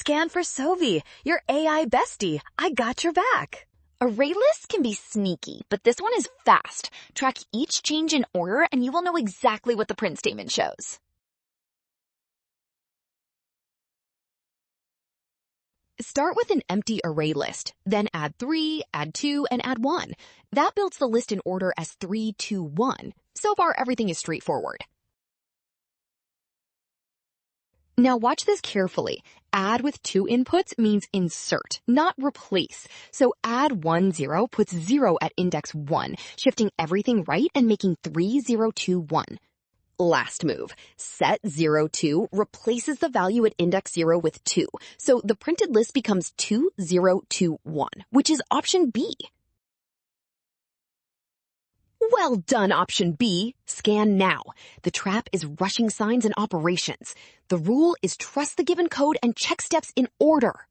Scan for Sovi, your AI bestie. I got your back. ArrayList can be sneaky, but this one is fast. Track each change in order and you will know exactly what the print statement shows. Start with an empty array list, then add 3, add 2, and add 1. That builds the list in order as 3, 2, 1. So far, everything is straightforward. Now watch this carefully. Add with 2 inputs means insert, not replace. So add 1, 0 puts 0 at index 1, shifting everything right and making 3, 0, 2, 1. Last move, set 0, 2 replaces the value at index 0 with 2. So the printed list becomes 2, 0, 2, 1, which is option B. Well done, option B. Scan now. The trap is rushing signs and operations. The rule is trust the given code and check steps in order.